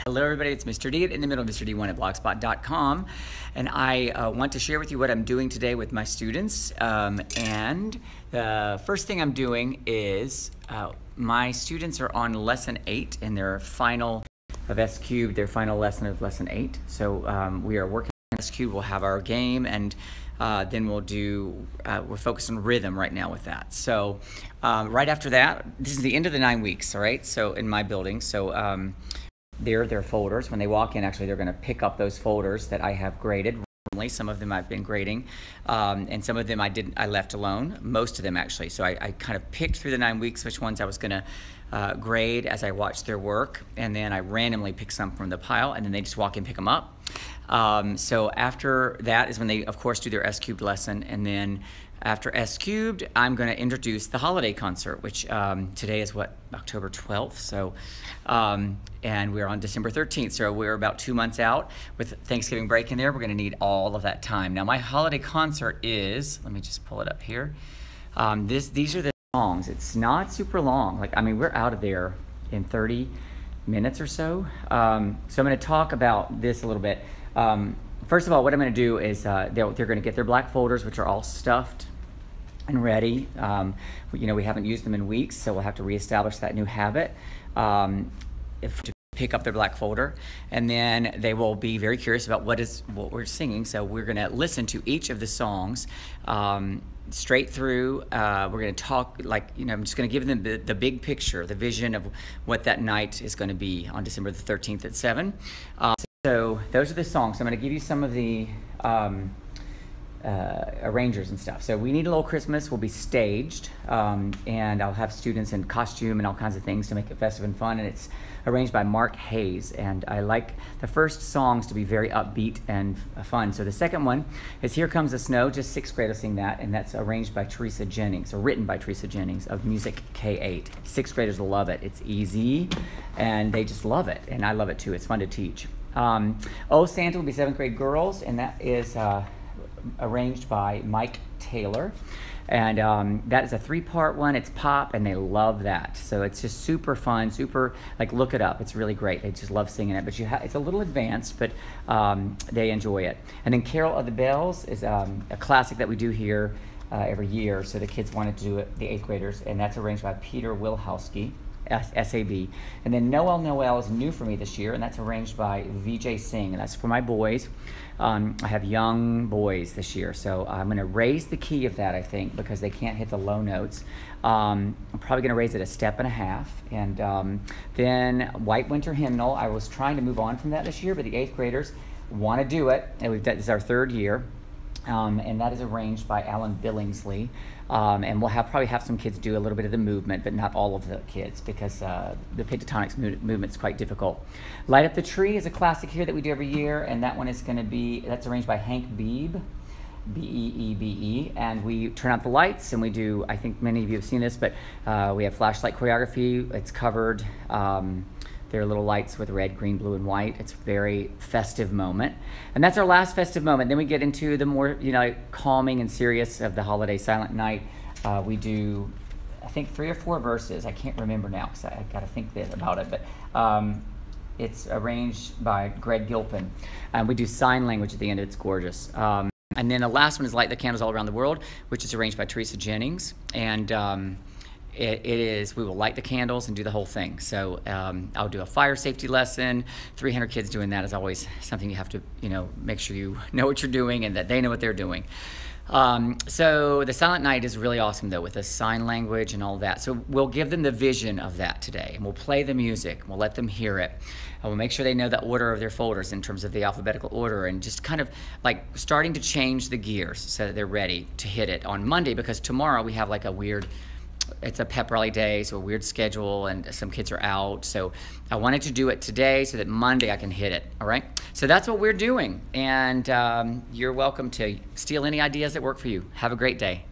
Hello everybody, it's Mr. D at In the Middle, Mr. D1 at blogspot.com, and I want to share with you what I'm doing today with my students. And the first thing I'm doing is my students are on lesson 8 in their final of S cubed, their final lesson of lesson 8. So we are working on S cubed. We'll have our game, and then we're focused on rhythm right now with that. So right after that, this is the end of the 9 weeks, all right? So in my building, so they're their folders. When they walk in, actually, they're going to pick up those folders that I have graded. Some of them I've been grading, and some of them I left alone. Most of them, actually. So I kind of picked through the 9 weeks which ones I was going to grade as I watched their work, and then I randomly pick some from the pile, and then they just walk in and pick them up. So after that is when they, of course, do their S cubed lesson, and then after S cubed, I'm going to introduce the holiday concert, which today is what, October 12th. So, and we're on December 13th. So we're about 2 months out with Thanksgiving break in there. We're going to need all of that time. Now my holiday concert is, let me just pull it up here. These are the songs. It's not super long. Like, I mean, we're out of there in 30 minutes or so. So I'm going to talk about this a little bit. First of all, what I'm going to do is they're going to get their black folders, which are all stuffed and ready. You know, we haven't used them in weeks, so we'll have to reestablish that new habit to pick up their black folder, and then they will be very curious about what we're singing. So we're going to listen to each of the songs straight through. We're going to talk, like, you know, I'm just going to give them the big picture, the vision of what that night is going to be on December the 13th at 7. So those are the songs. So I'm going to give you some of the arrangers and stuff. So We Need a Little Christmas will be staged, and I'll have students in costume and all kinds of things to make it festive and fun, and it's arranged by Mark Hayes, and I like the first songs to be very upbeat and fun. So the second one is Here Comes the Snow. Just 6th graders sing that, and that's arranged by Teresa Jennings, or written by Teresa Jennings of Music K8. 6th graders will love it. It's easy, and they just love it, and I love it too. It's fun to teach. Oh Santa will be 7th grade girls, and that is arranged by Mike Taylor, and that is a 3-part one. It's pop, and they love that. So it's just super fun, super, like, look it up. It's really great. They just love singing it. But it's a little advanced, but they enjoy it. And then Carol of the Bells is a classic that we do here every year. So the kids wanted to do it, the 8th graders, and that's arranged by Peter Wilhowski, SAB. And then Noel Noel is new for me this year, and that's arranged by VJ Singh, and that's for my boys. I have young boys this year, so I'm going to raise the key of that, I think, because they can't hit the low notes. I'm probably going to raise it 1.5 steps, and then White Winter Hymnal. I was trying to move on from that this year, but the 8th graders want to do it, and this is our 3rd year. And that is arranged by Alan Billingsley, and we'll probably have some kids do a little bit of the movement, but not all of the kids, because the pentatonics movement is quite difficult. Light Up the Tree is a classic here that we do every year, and that one is going to be, that's arranged by Hank Beebe, B-E-E-B-E, and we turn out the lights, and we do, I think many of you have seen this, but we have flashlight choreography. It's covered. They're little lights with red, green, blue, and white. It's a very festive moment. And that's our last festive moment. Then we get into the more, you know, calming and serious of the holiday Silent Night. We do, I think, 3 or 4 verses. I can't remember now because I got to think about it. But it's arranged by Greg Gilpin. And we do sign language at the end. It's gorgeous. And then the last one is Light the Candles All Around the World, which is arranged by Teresa Jennings. And it is, we will light the candles and do the whole thing. So I'll do a fire safety lesson. 300 kids doing that is always something you have to, you know, make sure you know what you're doing and that they know what they're doing. So the Silent Night is really awesome, though, with the sign language and all that. So we'll give them the vision of that today, and we'll play the music. We'll let them hear it. And we'll make sure they know the order of their folders in terms of the alphabetical order, and just kind of like starting to change the gears so that they're ready to hit it on Monday, because tomorrow we have like a weird, it's a pep rally day, so a weird schedule, and some kids are out. So I wanted to do it today so that Monday I can hit it, all right? So that's what we're doing, and you're welcome to steal any ideas that work for you. Have a great day.